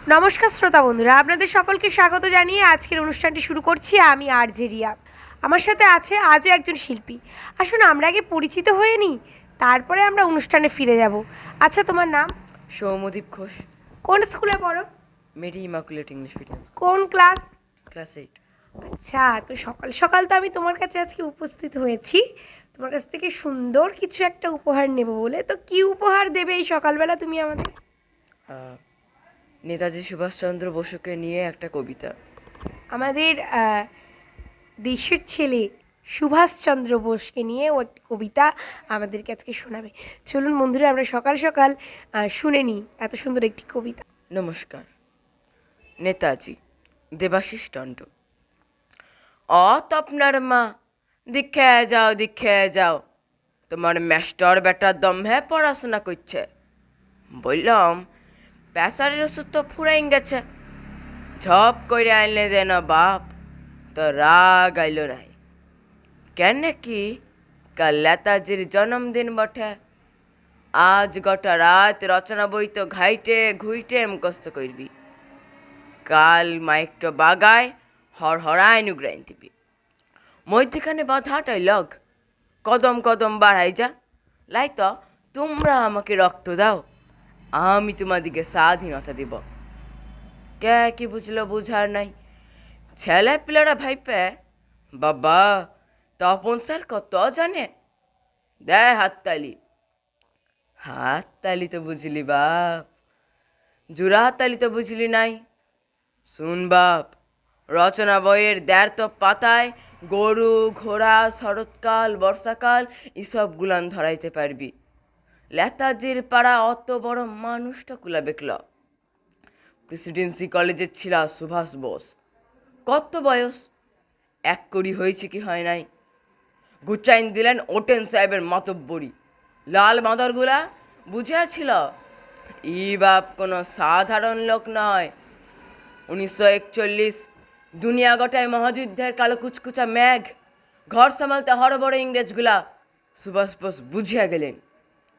নমস্কার শ্রোতা বন্ধুরা, আপনাদের সকলকে স্বাগত জানিয়ে আজকের অনুষ্ঠানটি শুরু করছি। আমি আরজে রিয়া। আমার সাথে আছে আজও একজন শিল্পী। আসুন আমরা আগে পরিচিত হয়ে নিই, তারপরে আমরা অনুষ্ঠানে ফিরে যাব। আচ্ছা, তোমার নাম? সৌম্যদীপ ঘোষ। কোন স্কুলে পড়ো? Mary Immaculate English medium. কোন ক্লাস? ক্লাস 8। আচ্ছা, তো সকাল সকাল তো আমি তোমার কাছে আজকে উপস্থিত হয়েছি তোমার কাছ থেকে সুন্দর কিছু একটা উপহার নেব বলে। তো কি উপহার দেবে এই সকালবেলা তুমি আমাদের? নেতাজি সুভাষচন্দ্র বসুকে নিয়ে একটা কবিতা। আমাদের দেশের ছেলে সুভাষচন্দ্র বোসকে নিয়ে ও একটি কবিতা আমাদেরকে আজকে শোনাবে। চলুন বন্ধুরা, আমরা সকাল সকাল শুনে নিই এত সুন্দর একটি কবিতা। নমস্কার। নেতাজি দেবাশিস টন্ড। আপনার মা, দীক্ষায় যাও, তোমার মাস্টার বেটার দম হ্যাঁ পড়াশোনা করছে। বললাম, প্যাসারের ওষুধ তো ফুরাইন গেছে, ঝপ করে আনলে দেন বাপ। তো রাগ আইল নাই, কেন কি কাল নেতাজির জন্মদিন বটে। আজ গোটা রাত রচনা বই তো ঘাইটে ঘুইটে মুখস্থ করবি, কাল মাইকটো বাগায় হড়হড়ায় নুগ্রাইন দিবি। মধ্যখানে বাধাটাই লগ, কদম কদম বাড়াই যা। লাই তো তোমরা আমাকে রক্ত দাও, আমি তোমাদিকে স্বাধীনতা দিব। কে কি বুঝলো বুঝার নাই, ছেলে পিলারা ভাইপে বাবা তপন স্যার কত জানে, দেয় হাততালি। হাততালি তো বুঝলি বাপ, জুড়া হাততালি তো বুঝলি নাই। শুন বাপ, রচনা বইয়ের দেড় তো পাতায় গরু ঘোড়া শরৎকাল বর্ষাকাল এসব গুলান ধরাইতে পারবি। নেতাজির পাড়া অত বড় মানুষটা কুলা বেকল। প্রেসিডেন্সি কলেজের ছিল সুভাষ বোস, কত বয়স, 1 কোটি হয়েছে কি হয় নাই। গুচাইন দিলেন ওটেন সাহেবের মাতব্বরি, লাল বাঁদরগুলা বুঝিয়াছিল ই বাপ কোনো সাধারণ লোক নয়। 1941 দুনিয়া গোটায় মহাযুদ্ধের কালো কুচকুচা মেঘ, ঘর সামালতে হড়বড় ইংরেজগুলা। সুভাষ বোস বুঝিয়া গেলেন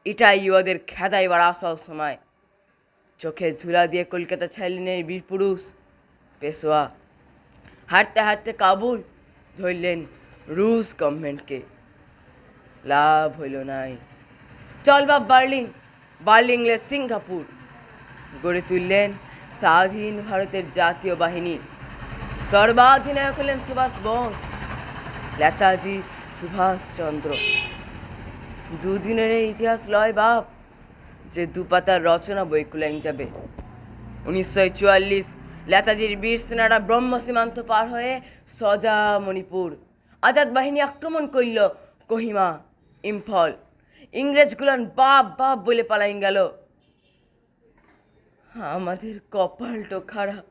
এটাই ওদের খেদাইবার আসল সময়। চোখে ধুলা দিয়ে কলকাতা ছাড়লেন এই বীর পুরুষ পেশোয়া। হাঁটতে হাঁটতে কাবুল ধরলেন রুশ গভর্নমেন্টকে, লাভ হইল নাই। চল বাপ বার্লিন, বার্লিংলে সিঙ্গাপুর, গড়ে তুললেন স্বাধীন ভারতের জাতীয় বাহিনী। সর্বাধিনায়ক হলেন সুভাষ বোস, নেতাজি সুভাষচন্দ্র। দুদিনের এই ইতিহাস লয় বাপ যে দুপাতার রচনা বই কুলাইন যাবে। 1944 নেতাজির বীর সেনারা ব্রহ্ম সীমান্ত পার হয়ে সজা মণিপুর। আজাদ বাহিনী আক্রমণ করল কোহিমা ইম্ফল। ইংরেজগুলান বাপ বাপ বলে পালাইন গেল। আমাদের কপালটো খারাপ,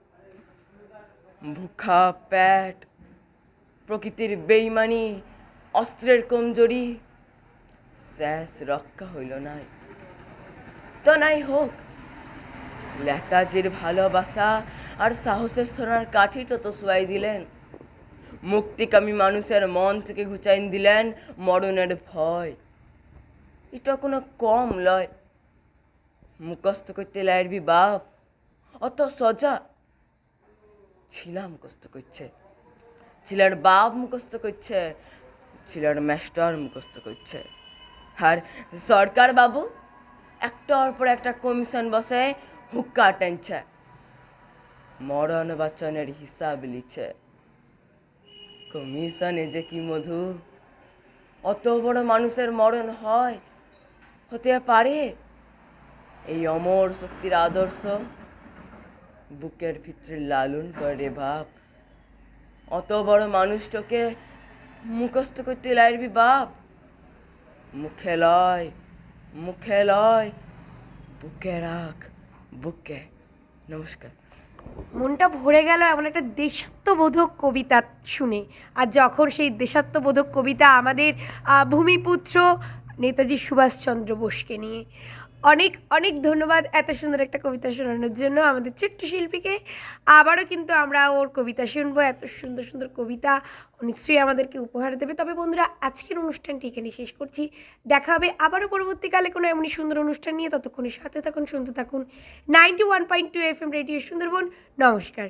ভুখা পেট, প্রকৃতির বেইমানি, অস্ত্রের কমজোরি, শেষ রক্ষা হইল নাই। তো নাই হোক, নেতাজির ভালোবাসা আর সাহসের সোনার কাঠিটো তো শোয়াই দিলেন। মুক্তিকামী মানুষের মন থেকে ঘুচাইন দিলেন মরণের ভয়। এটা কোনো কম লয়। মুখস্থ করতে লাইরবি বাপ, অত সজা ছিলাম মুখস্থ করছে, ছিলার বাপ মুখস্থ করছে, ছিলার মাস্টার মুখস্থ করছে। আর সরকার বাবু একটার পর একটা কমিশন বসে হুক্কা টানছে, মরণ বাচনের হিসাব লিছে। কমিশনে যে কি মধু, অত বড় মানুষের মরণ হয়, হতে পারে? এই অমর শক্তির আদর্শ বুকের ভিতরে লালন করে বাপ। অত বড় মানুষটাকে মুখস্থ করতে লাইরবি বাপ, মুখে লয়, মুখে লয়, বুকে রাখ, বুকে। নমস্কার। মনটা ভরে গেল এমন একটা দেশাত্মবোধক কবিতা শুনে। আর যখন সেই দেশাত্মবোধক কবিতা আমাদের ভূমিপুত্র নেতাজি সুভাষচন্দ্র বোসকে নিয়ে, অনেক অনেক ধন্যবাদ এত সুন্দর একটা কবিতা শোনানোর জন্য আমাদের ছোট্ট শিল্পীকে। আবারও কিন্তু আমরা ওর কবিতা শুনবো, এত সুন্দর সুন্দর কবিতা ও নিশ্চয়ই আমাদেরকে উপহার দেবে। তবে বন্ধুরা, আজকের অনুষ্ঠানটি এখানে শেষ করছি। দেখা হবে আবারও পরবর্তীকালে কোনো এমনই সুন্দর অনুষ্ঠান নিয়ে। ততক্ষণে সাথে থাকুন, শুনতে থাকুন 91.2 FM রেডিও সুন্দরবন। নমস্কার।